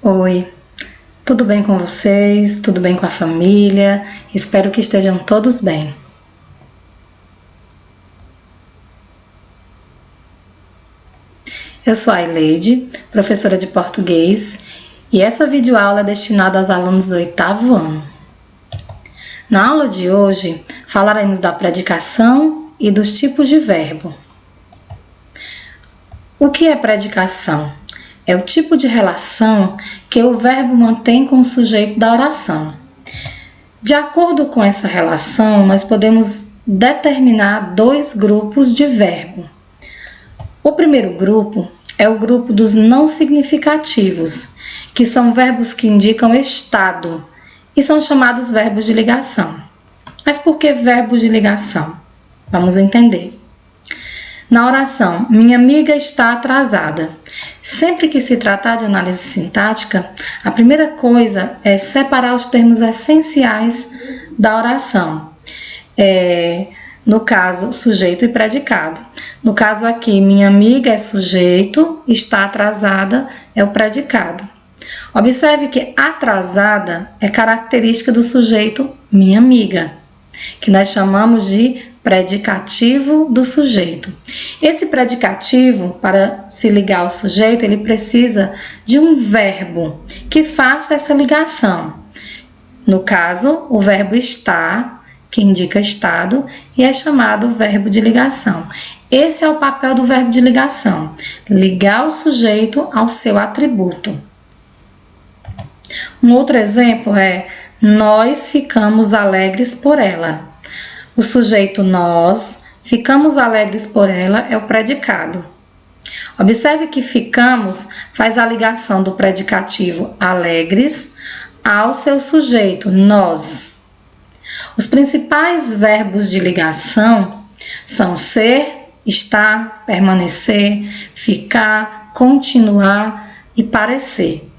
Oi, tudo bem com vocês? Tudo bem com a família? Espero que estejam todos bem. Eu sou a Aileide, professora de português, e essa videoaula é destinada aos alunos do 8º ano. Na aula de hoje, falaremos da predicação e dos tipos de verbo. O que é predicação? É o tipo de relação que o verbo mantém com o sujeito da oração. De acordo com essa relação, nós podemos determinar dois grupos de verbo. O primeiro grupo é o grupo dos não significativos, que são verbos que indicam estado e são chamados verbos de ligação. Mas por que verbos de ligação? Vamos entender. Na oração, minha amiga está atrasada. Sempre que se tratar de análise sintática, a primeira coisa é separar os termos essenciais da oração. No caso, sujeito e predicado. No caso aqui, minha amiga é sujeito, está atrasada é o predicado. Observe que atrasada é característica do sujeito minha amiga, que nós chamamos de predicativo do sujeito. Esse predicativo, para se ligar ao sujeito, ele precisa de um verbo que faça essa ligação. No caso, o verbo estar, que indica estado, e é chamado verbo de ligação. Esse é o papel do verbo de ligação, ligar o sujeito ao seu atributo. Um outro exemplo é: nós ficamos alegres por ela. O sujeito nós, ficamos alegres por ela, é o predicado. Observe que ficamos faz a ligação do predicativo alegres ao seu sujeito, nós. Os principais verbos de ligação são ser, estar, permanecer, ficar, continuar e parecer.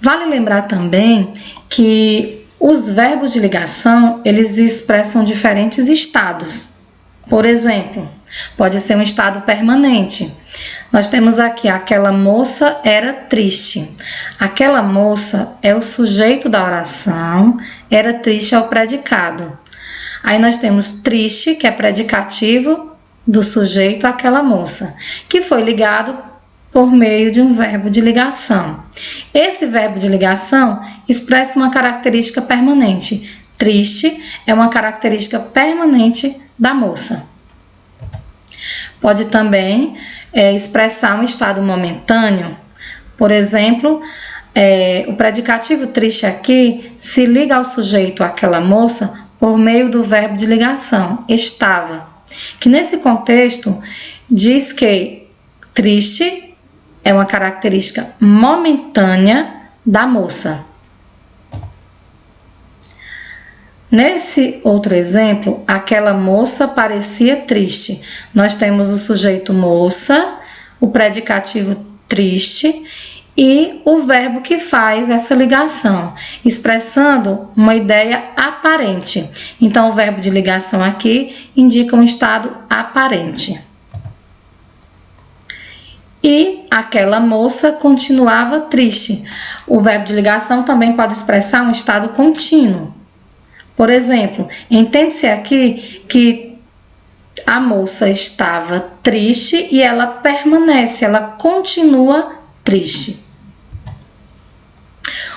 Vale lembrar também que os verbos de ligação, eles expressam diferentes estados. Por exemplo, pode ser um estado permanente. Nós temos aqui, aquela moça era triste. Aquela moça é o sujeito da oração, era triste é o predicado. Aí nós temos triste, que é predicativo do sujeito aquela moça, que foi ligado por meio de um verbo de ligação. Esse verbo de ligação expressa uma característica permanente. Triste é uma característica permanente da moça. Pode também expressar um estado momentâneo. Por exemplo, o predicativo triste aqui se liga ao sujeito, aquela moça, por meio do verbo de ligação, estava, que nesse contexto diz que triste é uma característica momentânea da moça. Nesse outro exemplo, aquela moça parecia triste. Nós temos o sujeito moça, o predicativo triste e o verbo que faz essa ligação, expressando uma ideia aparente. Então, o verbo de ligação aqui indica um estado aparente. E aquela moça continuava triste. O verbo de ligação também pode expressar um estado contínuo. Por exemplo, entende-se aqui que a moça estava triste e ela permanece, ela continua triste.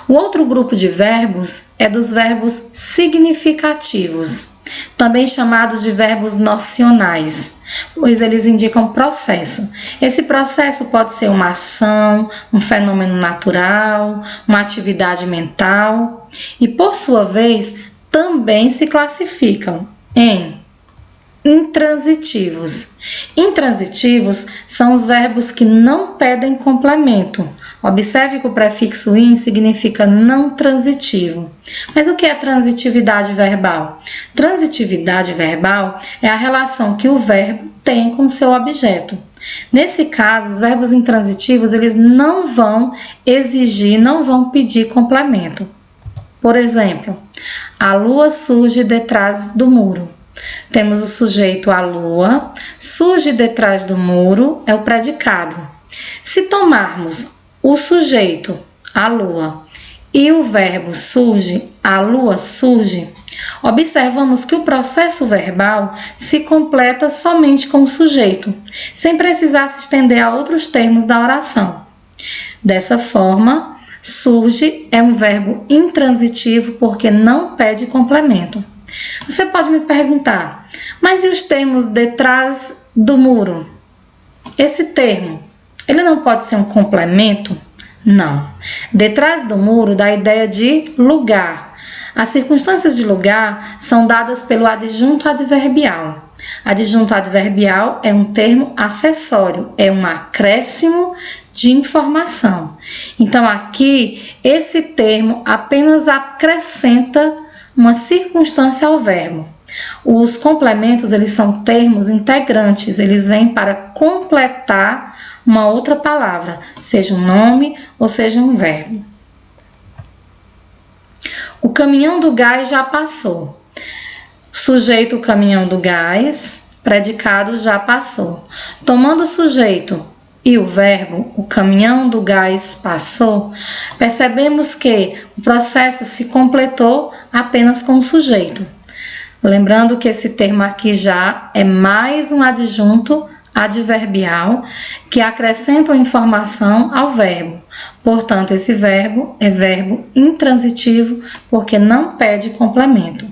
O outro grupo de verbos é dos verbos significativos, também chamados de verbos nocionais, pois eles indicam processo. Esse processo pode ser uma ação, um fenômeno natural, uma atividade mental e, por sua vez, também se classificam em intransitivos. Intransitivos são os verbos que não pedem complemento. Observe que o prefixo in significa não transitivo. Mas o que é transitividade verbal? Transitividade verbal é a relação que o verbo tem com seu objeto. Nesse caso, os verbos intransitivos eles não vão exigir, não vão pedir complemento. Por exemplo, a lua surge detrás do muro. Temos o sujeito a lua, surge detrás do muro é o predicado. Se tomarmos o sujeito, a lua, e o verbo surge, a lua surge, observamos que o processo verbal se completa somente com o sujeito, sem precisar se estender a outros termos da oração. Dessa forma, surge é um verbo intransitivo porque não pede complemento. Você pode me perguntar, mas e os termos detrás do muro? Esse termo, ele não pode ser um complemento? Não. Detrás do muro dá a ideia de lugar. As circunstâncias de lugar são dadas pelo adjunto adverbial. Adjunto adverbial é um termo acessório, é um acréscimo de informação. Então, aqui, esse termo apenas acrescenta uma circunstância ao verbo. Os complementos, eles são termos integrantes, eles vêm para completar uma outra palavra, seja um nome ou seja um verbo. O caminhão do gás já passou. Sujeito, o caminhão do gás, predicado, já passou. Tomando o sujeito e o verbo, o caminhão do gás passou, percebemos que o processo se completou apenas com o sujeito. Lembrando que esse termo aqui já é mais um adjunto adverbial que acrescenta informação ao verbo. Portanto, esse verbo é verbo intransitivo porque não pede complemento.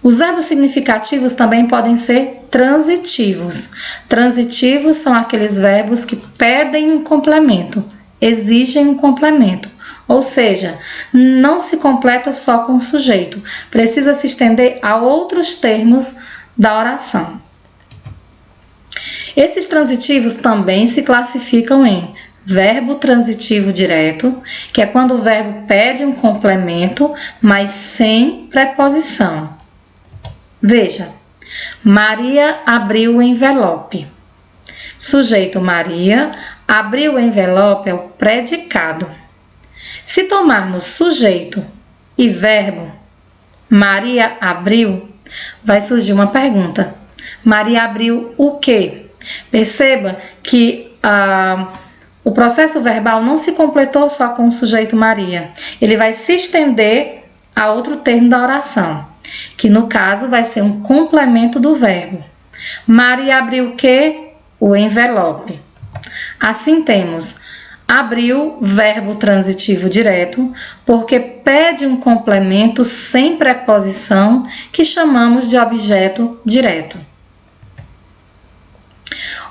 Os verbos significativos também podem ser transitivos. Transitivos são aqueles verbos que pedem um complemento, exigem um complemento. Ou seja, não se completa só com o sujeito, precisa se estender a outros termos da oração. Esses transitivos também se classificam em verbo transitivo direto, que é quando o verbo pede um complemento, mas sem preposição. Veja, Maria abriu o envelope. Sujeito Maria, abriu o envelope é o predicado. Se tomarmos sujeito e verbo, Maria abriu, vai surgir uma pergunta. Maria abriu o quê? Perceba que o processo verbal não se completou só com o sujeito Maria. Ele vai se estender a outro termo da oração, que no caso vai ser um complemento do verbo. Maria abriu o quê? O envelope. Assim temos abriu, verbo transitivo direto, porque pede um complemento sem preposição que chamamos de objeto direto.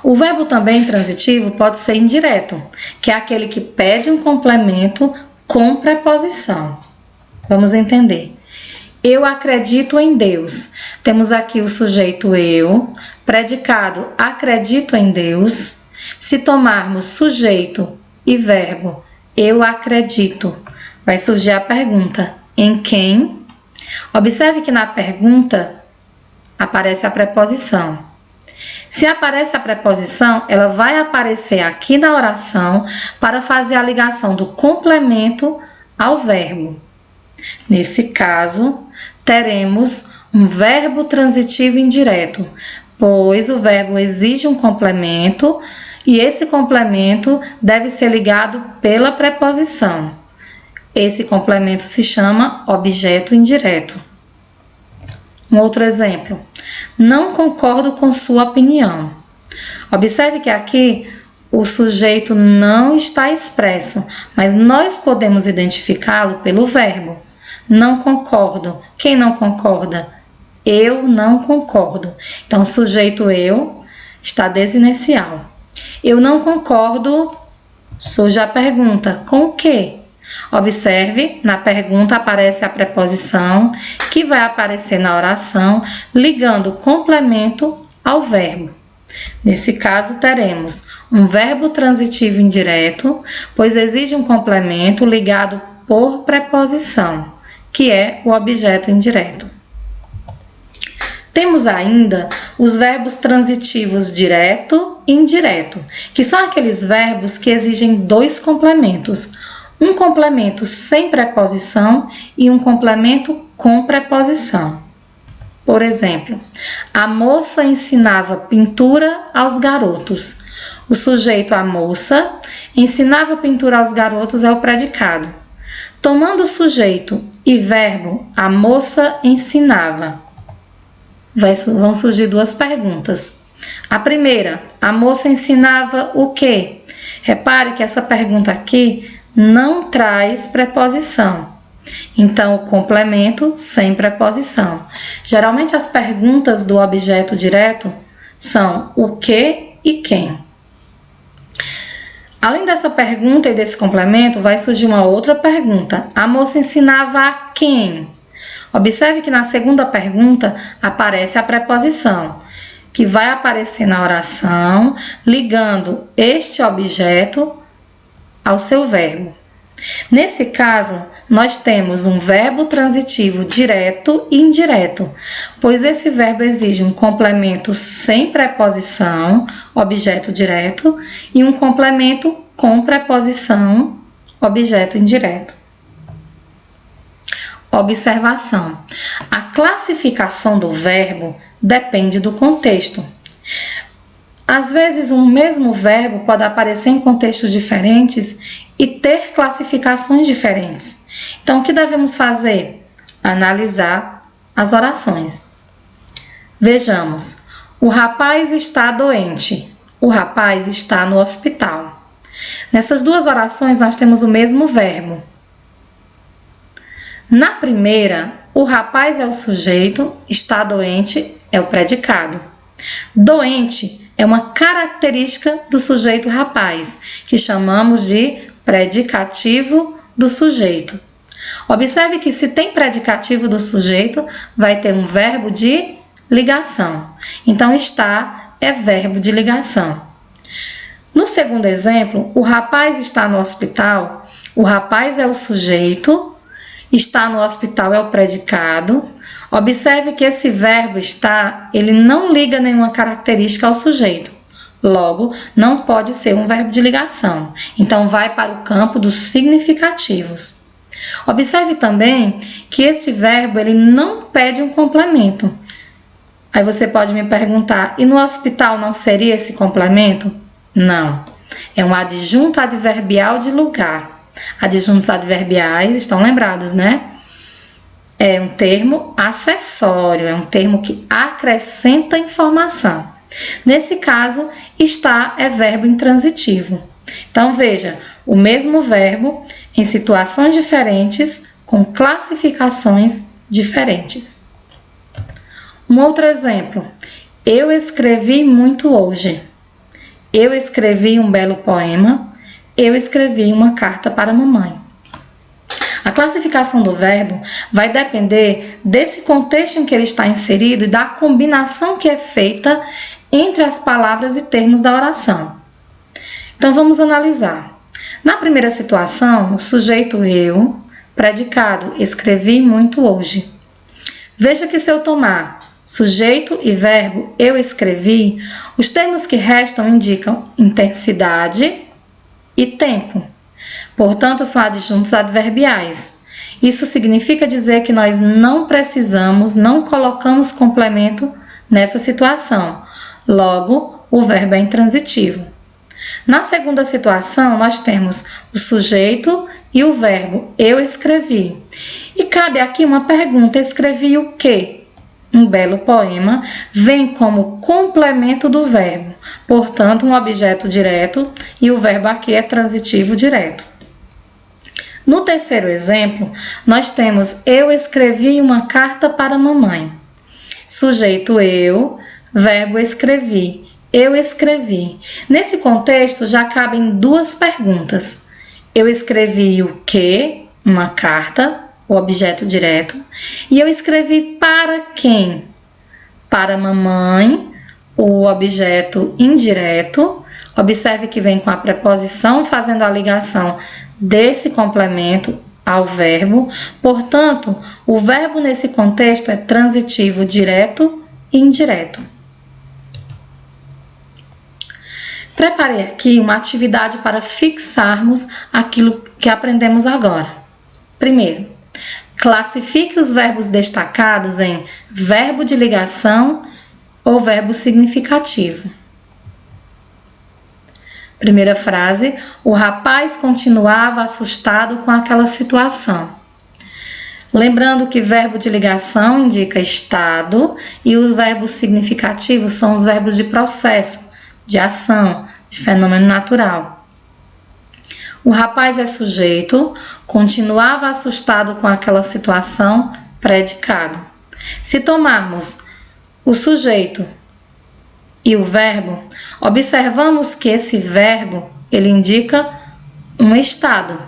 O verbo também transitivo pode ser indireto, que é aquele que pede um complemento com preposição. Vamos entender. Eu acredito em Deus. Temos aqui o sujeito eu, predicado acredito em Deus. Se tomarmos sujeito e verbo eu acredito, vai surgir a pergunta em quem? Observe que na pergunta aparece a preposição. Se aparece a preposição, ela vai aparecer aqui na oração para fazer a ligação do complemento ao verbo. Nesse caso, teremos um verbo transitivo indireto, pois o verbo exige um complemento e esse complemento deve ser ligado pela preposição. Esse complemento se chama objeto indireto. Um outro exemplo. Não concordo com sua opinião. Observe que aqui o sujeito não está expresso, mas nós podemos identificá-lo pelo verbo. Não concordo. Quem não concorda? Eu não concordo. Então, o sujeito eu está desinicial. Eu não concordo, surge a pergunta, com o quê? Observe, na pergunta aparece a preposição que vai aparecer na oração, ligando o complemento ao verbo. Nesse caso, teremos um verbo transitivo indireto, pois exige um complemento ligado por preposição, que é o objeto indireto. Temos ainda os verbos transitivos direto e indireto, que são aqueles verbos que exigem dois complementos. Um complemento sem preposição e um complemento com preposição. Por exemplo, a moça ensinava pintura aos garotos. O sujeito, a moça, ensinava pintura aos garotos é o predicado. Tomando o sujeito e verbo, a moça ensinava. Vão surgir duas perguntas. A primeira, a moça ensinava o quê? Repare que essa pergunta aqui não traz preposição. Então, o complemento sem preposição. Geralmente, as perguntas do objeto direto são o que e quem. Além dessa pergunta e desse complemento, vai surgir uma outra pergunta. A moça ensinava a quem? Observe que na segunda pergunta aparece a preposição, que vai aparecer na oração, ligando este objeto ao seu verbo. Nesse caso, nós temos um verbo transitivo direto e indireto, pois esse verbo exige um complemento sem preposição, objeto direto, e um complemento com preposição, objeto indireto. Observação: a classificação do verbo depende do contexto. Às vezes, um mesmo verbo pode aparecer em contextos diferentes e ter classificações diferentes. Então, o que devemos fazer? Analisar as orações. Vejamos: o rapaz está doente, o rapaz está no hospital. Nessas duas orações, nós temos o mesmo verbo. Na primeira, o rapaz é o sujeito, está doente é o predicado. Doente é uma característica do sujeito rapaz, que chamamos de predicativo do sujeito. Observe que se tem predicativo do sujeito, vai ter um verbo de ligação. Então, está é verbo de ligação. No segundo exemplo, o rapaz está no hospital, o rapaz é o sujeito, está no hospital é o predicado. Observe que esse verbo está, ele não liga nenhuma característica ao sujeito. Logo, não pode ser um verbo de ligação. Então, vai para o campo dos significativos. Observe também que esse verbo, ele não pede um complemento. Aí você pode me perguntar, e no hospital não seria esse complemento? Não. É um adjunto adverbial de lugar. Adjuntos adverbiais, estão lembrados, né? É um termo acessório, é um termo que acrescenta informação. Nesse caso, está é verbo intransitivo. Então, veja, o mesmo verbo em situações diferentes, com classificações diferentes. Um outro exemplo. Eu escrevi muito hoje. Eu escrevi um belo poema. Eu escrevi uma carta para a mamãe. A classificação do verbo vai depender desse contexto em que ele está inserido e da combinação que é feita entre as palavras e termos da oração. Então, vamos analisar. Na primeira situação, o sujeito eu, predicado, escrevi muito hoje. Veja que se eu tomar sujeito e verbo eu escrevi, os termos que restam indicam intensidade e tempo. Portanto, são adjuntos adverbiais. Isso significa dizer que nós não precisamos, não colocamos complemento nessa situação. Logo, o verbo é intransitivo. Na segunda situação, nós temos o sujeito e o verbo eu escrevi. E cabe aqui uma pergunta: escrevi o quê? Um belo poema vem como complemento do verbo, portanto, um objeto direto, e o verbo aqui é transitivo direto. No terceiro exemplo, nós temos eu escrevi uma carta para a mamãe. Sujeito eu, verbo escrevi. Eu escrevi. Nesse contexto, já cabem duas perguntas. Eu escrevi o quê? Uma carta, o objeto direto. E eu escrevi para quem? Para a mamãe, o objeto indireto. Observe que vem com a preposição fazendo a ligação desse complemento ao verbo. Portanto, o verbo nesse contexto é transitivo direto e indireto. Preparei aqui uma atividade para fixarmos aquilo que aprendemos agora. Primeiro, classifique os verbos destacados em verbo de ligação ou verbo significativo. Primeira frase, o rapaz continuava assustado com aquela situação. Lembrando que verbo de ligação indica estado e os verbos significativos são os verbos de processo, de ação, de fenômeno natural. O rapaz é sujeito, continuava assustado com aquela situação, predicado. Se tomarmos o sujeito e o verbo, observamos que esse verbo ele indica um estado.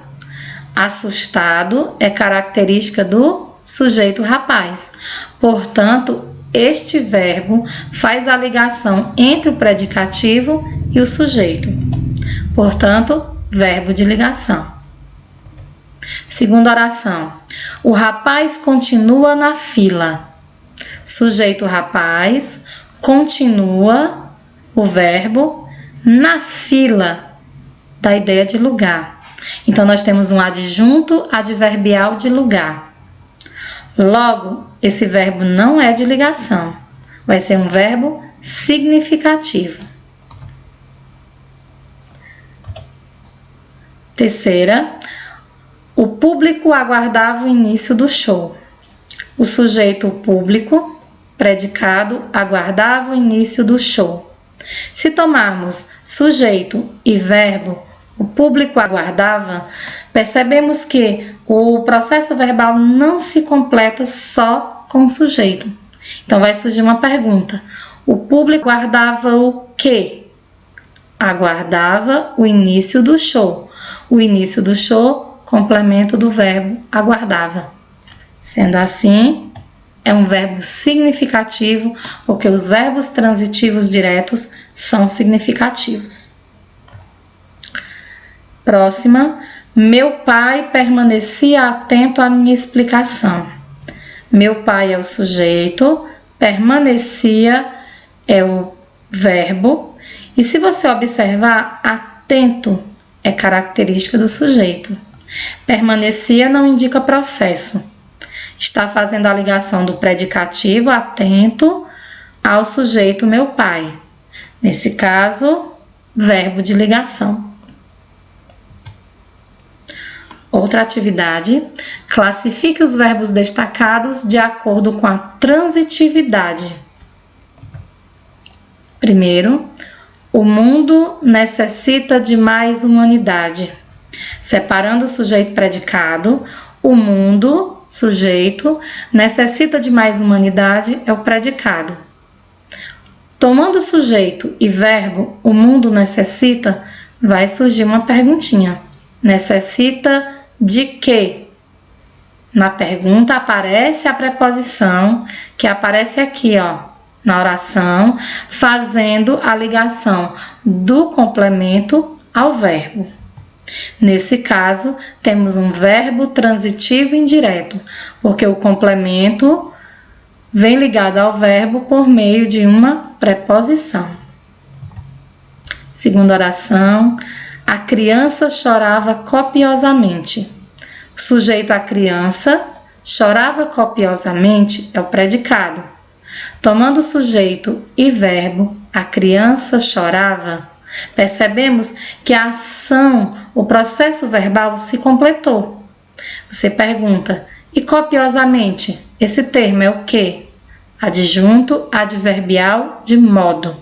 Assustado é característica do sujeito rapaz. Portanto, este verbo faz a ligação entre o predicativo e o sujeito. Portanto, verbo de ligação. Segunda oração. O rapaz continua na fila. Sujeito rapaz, continua o verbo na fila, da ideia de lugar. Então, nós temos um adjunto adverbial de lugar. Logo, esse verbo não é de ligação. Vai ser um verbo significativo. Terceira, o público aguardava o início do show. O sujeito público, predicado, aguardava o início do show. Se tomarmos sujeito e verbo, o público aguardava, percebemos que o processo verbal não se completa só com o sujeito. Então, vai surgir uma pergunta. O público aguardava o quê? Aguardava o início do show. O início do show, complemento do verbo aguardava. Sendo assim, é um verbo significativo, porque os verbos transitivos diretos são significativos. Próxima, meu pai permanecia atento à minha explicação. Meu pai é o sujeito, permanecia é o verbo, e se você observar, atento é característica do sujeito. Permanecia não indica processo. Está fazendo a ligação do predicativo atento ao sujeito meu pai. Nesse caso, verbo de ligação. Outra atividade, classifique os verbos destacados de acordo com a transitividade. Primeiro, o mundo necessita de mais humanidade. Separando o sujeito predicado, o mundo, sujeito, necessita de mais humanidade é o predicado. Tomando sujeito e verbo, o mundo necessita, vai surgir uma perguntinha. Necessita de quê? Na pergunta aparece a preposição que aparece aqui, na oração, fazendo a ligação do complemento ao verbo. Nesse caso, temos um verbo transitivo indireto, porque o complemento vem ligado ao verbo por meio de uma preposição. Segunda oração, a criança chorava copiosamente. O sujeito a criança chorava copiosamente é o predicado. Tomando sujeito e verbo, a criança chorava, percebemos que a ação, o processo verbal se completou. Você pergunta, e copiosamente? Esse termo é o quê? Adjunto adverbial de modo.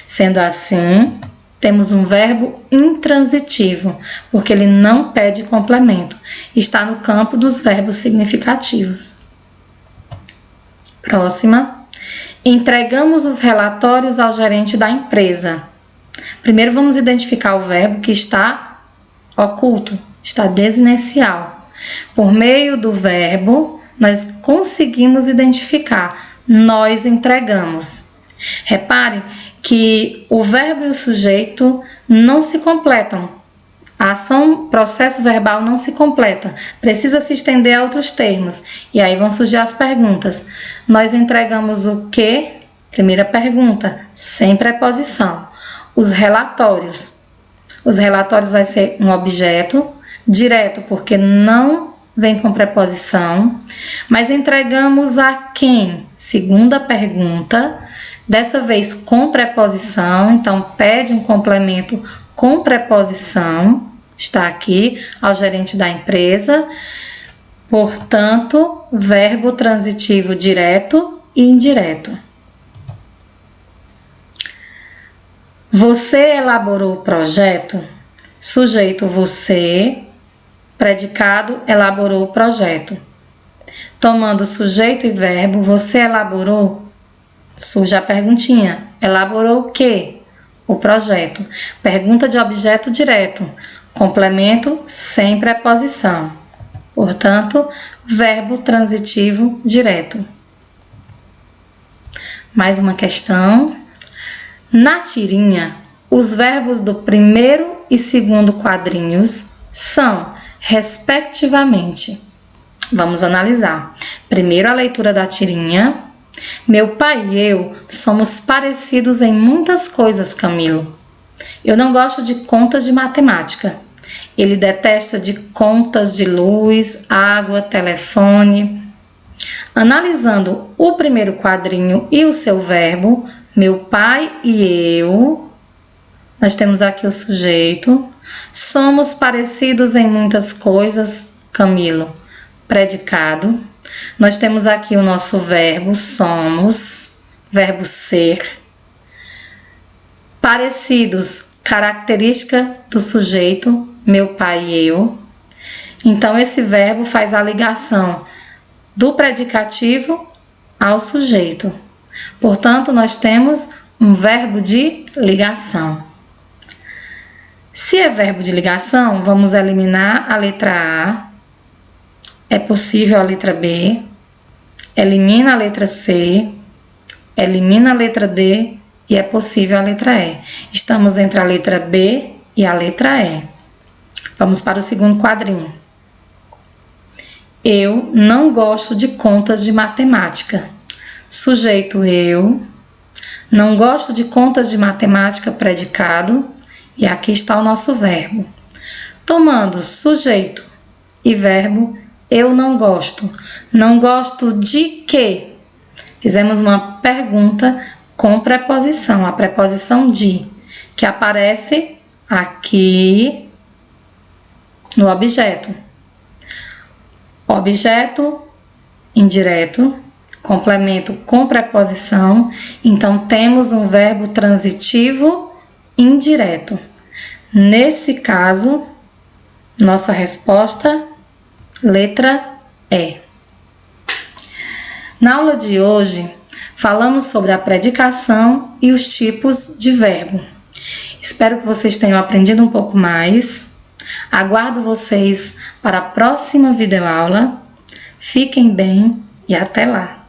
Sendo assim, temos um verbo intransitivo, porque ele não pede complemento. Está no campo dos verbos significativos. Próxima. Entregamos os relatórios ao gerente da empresa. Primeiro vamos identificar o verbo que está oculto, está desinicial. Por meio do verbo, nós conseguimos identificar. Nós entregamos. Repare que o verbo e o sujeito não se completam. A ação, processo verbal não se completa. Precisa se estender a outros termos. E aí vão surgir as perguntas. Nós entregamos o quê? Primeira pergunta, sem preposição. Os relatórios. Os relatórios vai ser um objeto direto, porque não vem com preposição. Mas entregamos a quem? Segunda pergunta. Dessa vez com preposição, então pede um complemento com preposição, está aqui, ao gerente da empresa. Portanto, verbo transitivo direto e indireto. Você elaborou o projeto? Sujeito você, predicado elaborou o projeto. Tomando sujeito e verbo, você elaborou? Surge a perguntinha. Elaborou o quê? O projeto. Pergunta de objeto direto. Complemento sem preposição. Portanto, verbo transitivo direto. Mais uma questão. Na tirinha, os verbos do primeiro e segundo quadrinhos são, respectivamente. Vamos analisar. Primeiro, a leitura da tirinha. Meu pai e eu somos parecidos em muitas coisas, Camilo. Eu não gosto de contas de matemática. Ele detesta de contas de luz, água, telefone. Analisando o primeiro quadrinho e o seu verbo, meu pai e eu, nós temos aqui o sujeito. Somos parecidos em muitas coisas, Camilo. Predicado. Nós temos aqui o nosso verbo, somos, verbo ser. Parecidos, característica do sujeito, meu pai e eu. Então, esse verbo faz a ligação do predicativo ao sujeito. Portanto, nós temos um verbo de ligação. Se é verbo de ligação, vamos eliminar a letra A. É possível a letra B. Elimina a letra C. Elimina a letra D. E é possível a letra E. Estamos entre a letra B e a letra E. Vamos para o segundo quadrinho. Eu não gosto de contas de matemática. Sujeito eu. Não gosto de contas de matemática, predicado. E aqui está o nosso verbo. Tomando sujeito e verbo, eu não gosto. Não gosto de quê? Fizemos uma pergunta com preposição, a preposição de, que aparece aqui no objeto. Objeto indireto, complemento com preposição, então temos um verbo transitivo indireto. Nesse caso, nossa resposta, letra E. Na aula de hoje, falamos sobre a predicação e os tipos de verbo. Espero que vocês tenham aprendido um pouco mais. Aguardo vocês para a próxima videoaula. Fiquem bem e até lá!